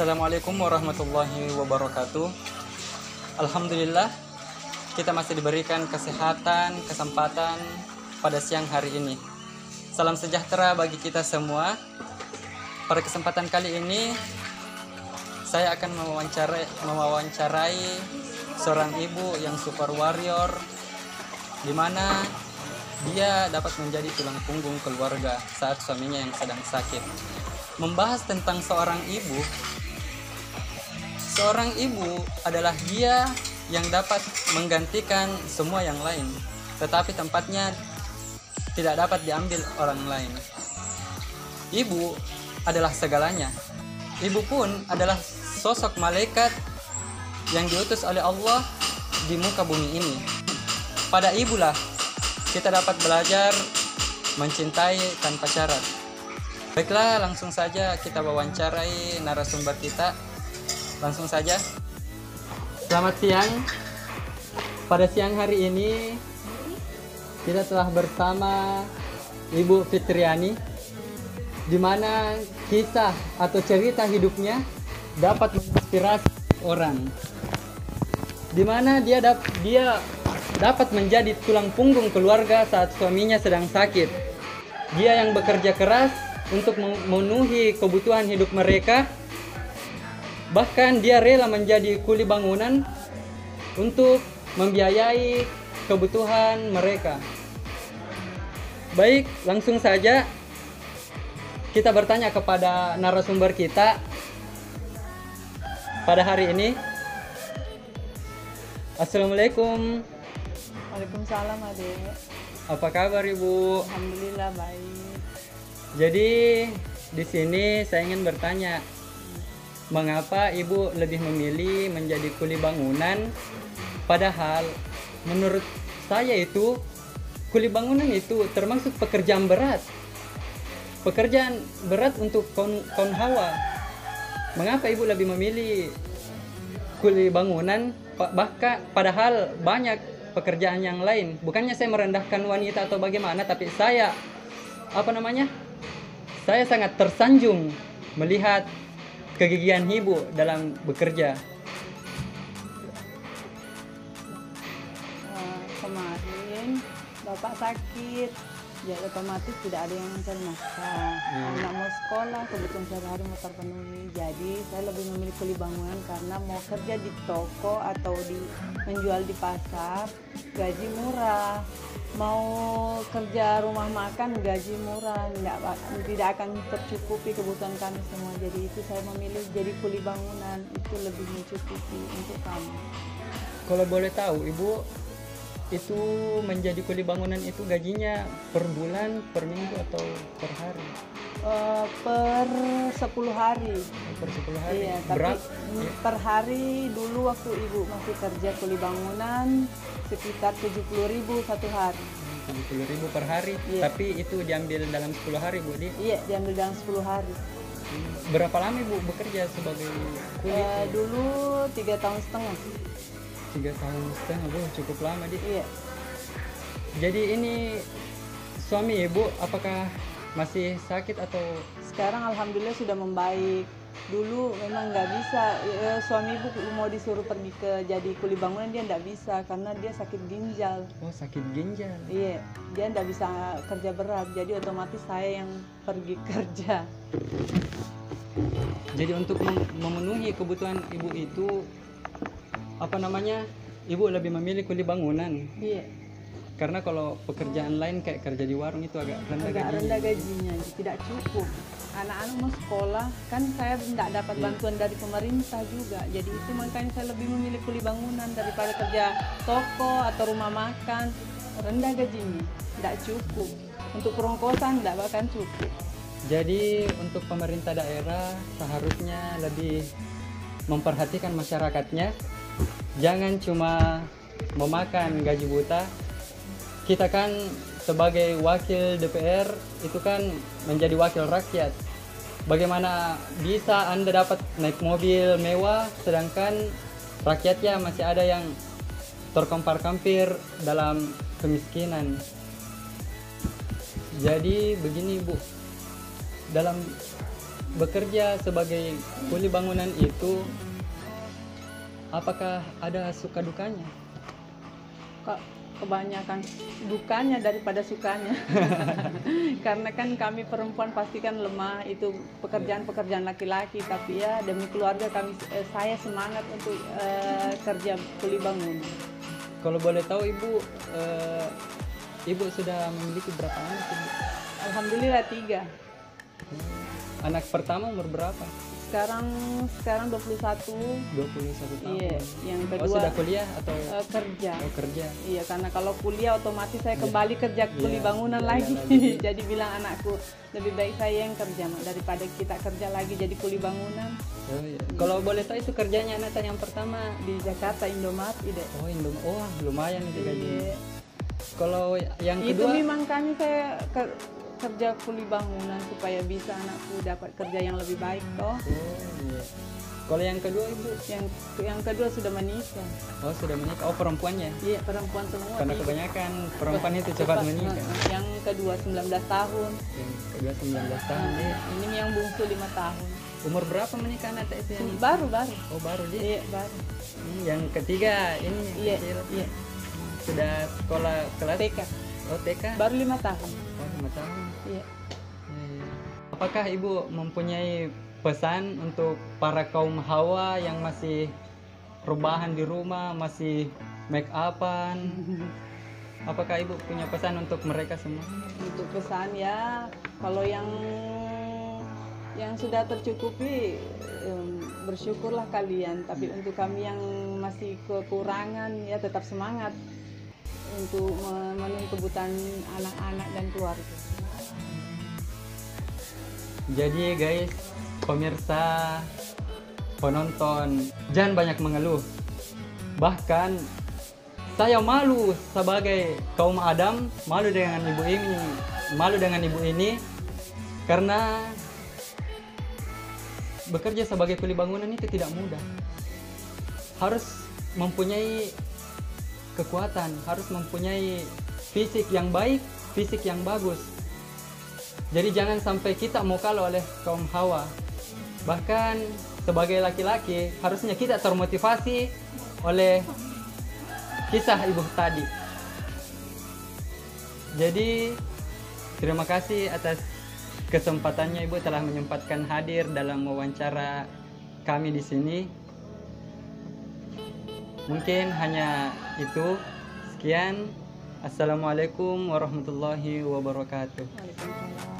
Assalamualaikum warahmatullahi wabarakatuh. Alhamdulillah, kita masih diberikan kesehatan, kesempatan pada siang hari ini. Salam sejahtera bagi kita semua. Pada kesempatan kali ini, saya akan mewawancarai seorang ibu yang super warrior, di mana dia dapat menjadi tulang punggung keluarga saat suaminya yang sedang sakit. Membahas tentang seorang ibu adalah dia yang dapat menggantikan semua yang lain, tetapi tempatnya tidak dapat diambil orang lain. Ibu adalah segalanya. Ibu pun adalah sosok malaikat yang diutus oleh Allah di muka bumi ini. Pada ibulah kita dapat belajar mencintai tanpa syarat. Baiklah, langsung saja kita wawancarai narasumber kita. Langsung saja. Selamat siang. Pada siang hari ini kita telah bersama Ibu Fitriani, di mana kisah atau cerita hidupnya dapat menginspirasi orang. Di mana dia dapat menjadi tulang punggung keluarga saat suaminya sedang sakit. Dia yang bekerja keras untuk memenuhi kebutuhan hidup mereka. Bahkan dia rela menjadi kuli bangunan untuk membiayai kebutuhan mereka. Baik, langsung saja kita bertanya kepada narasumber kita pada hari ini. Assalamualaikum. Waalaikumsalam, Adek. Apa kabar, Ibu? Alhamdulillah baik. Jadi di sini saya ingin bertanya, mengapa Ibu lebih memilih menjadi kuli bangunan, padahal menurut saya itu kuli bangunan itu termasuk pekerjaan berat. Pekerjaan berat untuk kaum hawa. Mengapa Ibu lebih memilih kuli bangunan, bahkan padahal banyak pekerjaan yang lain? Bukannya saya merendahkan wanita atau bagaimana, tapi saya saya sangat tersanjung melihat kegigihan Ibu dalam bekerja. Kemarin Bapak sakit, jadi otomatis tidak ada yang mencari nafkah. Anak mau sekolah, kebutuhan sehari-hari mau terpenuhi. Jadi saya lebih memilih kuli bangunan karena mau kerja di toko atau menjual di pasar, gaji murah. Mau kerja rumah makan, gaji murah, tidak akan tercukupi kebutuhan kami semua. Jadi itu saya memilih jadi kuli bangunan, itu lebih mencukupi untuk kami. Kalau boleh tahu, Ibu itu menjadi kuli bangunan itu gajinya per bulan, per minggu, atau per hari? Per 10 hari. Per 10 hari? Iya, tapi per hari dulu waktu Ibu masih kerja kuli bangunan sekitar 70.000 satu hari. 70.000 per hari? Iya. Tapi itu diambil dalam 10 hari, Bu? Iya, diambil dalam 10 hari. Berapa lama Ibu bekerja sebagai kuli? Dulu 3,5 tahun. 3,5 tahun, Bu, cukup lama, Di. Iya. Jadi ini suami Ibu apakah masih sakit atau? Sekarang alhamdulillah sudah membaik. Dulu memang nggak bisa, suami Ibu mau disuruh pergi ke jadi kuli bangunan, dia nggak bisa karena dia sakit ginjal. Oh, sakit ginjal. Iya, dia nggak bisa kerja berat, jadi otomatis saya yang pergi kerja. Jadi untuk memenuhi kebutuhan Ibu itu Ibu lebih memilih kuli bangunan? Iya. Karena kalau pekerjaan lain kayak kerja di warung itu agak rendah gajinya, tidak cukup. Anak-anak mau sekolah, kan saya tidak dapat bantuan dari pemerintah juga. Jadi itu makanya saya lebih memilih kuli bangunan daripada kerja toko atau rumah makan. Rendah gajinya, tidak cukup. Untuk perongkosan tidak bahkan cukup. Jadi untuk pemerintah daerah seharusnya lebih memperhatikan masyarakatnya. Jangan cuma memakan gaji buta. Kita kan sebagai wakil DPR itu kan menjadi wakil rakyat. Bagaimana bisa Anda dapat naik mobil mewah sedangkan rakyatnya masih ada yang terkampar-kampir dalam kemiskinan? Jadi begini, Bu, dalam bekerja sebagai kuli bangunan itu, apakah ada suka dukanya? Kebanyakan dukanya daripada sukanya. Karena kan kami perempuan pasti kan lemah, itu pekerjaan-pekerjaan laki-laki, tapi ya demi keluarga saya semangat untuk kerja kuli bangunan. Kalau boleh tahu Ibu, Ibu sudah memiliki berapa anak Ibu? Alhamdulillah 3. Anak pertama umur berapa? Sekarang 21. 21 tahun. Iya, yang kedua sudah kuliah atau kerja. kerja? Iya, karena kalau kuliah otomatis saya kembali kerja kuli bangunan iya, lagi. lagi. Jadi bilang anakku, lebih baik saya yang kerja Mak, daripada kita kerja lagi jadi kuli bangunan. Oh, iya. Kalau boleh tahu itu kerjanya anak yang pertama Di Jakarta Indomaret ide. Oh, Indomaret. Oh, lumayan itu gajinya. Iya. Kalau yang Itu kedua, memang kami saya kerja kuli bangunan supaya bisa anakku dapat kerja yang lebih baik toh. oh, iya. Kalau yang kedua Ibu? Yang kedua sudah menikah. Oh, sudah menikah. Oh, perempuannya? Iya, perempuan semua. Karena Iya. kebanyakan perempuan itu cepat menikah. Yang kedua 19 tahun. Yang kedua 19 tahun. Iya. Ini yang bungsu 5 tahun. Umur berapa menikah anak itu yang? Baru. Oh, baru dia. Iya, baru. Yang ketiga ini Iya, kecil. iya. Sudah sekolah kelas TK. Oh, TK. Baru 5 tahun. Oh, 5 tahun. Iya. Iya. Apakah Ibu mempunyai pesan untuk para kaum hawa yang masih rebahan di rumah, masih make upan? Apakah Ibu punya pesan untuk mereka semua? Untuk pesan ya, kalau yang sudah tercukupi bersyukurlah kalian, tapi untuk kami yang masih kekurangan ya tetap semangat untuk memenuhi kebutuhan anak-anak dan keluarga. Jadi guys, pemirsa, penonton, jangan banyak mengeluh. Bahkan saya malu sebagai kaum Adam, malu dengan ibu ini karena bekerja sebagai kuli bangunan itu tidak mudah. Harus mempunyai kekuatan, harus mempunyai fisik yang baik, fisik yang bagus. Jadi jangan sampai kita mau kalah oleh kaum hawa. Bahkan sebagai laki-laki harusnya kita termotivasi oleh kisah ibu tadi. Jadi terima kasih atas kesempatannya Ibu telah menyempatkan hadir dalam wawancara kami di sini. Mungkin hanya itu. Sekian. Assalamualaikum warahmatullahi wabarakatuh. Waalaikumsalam.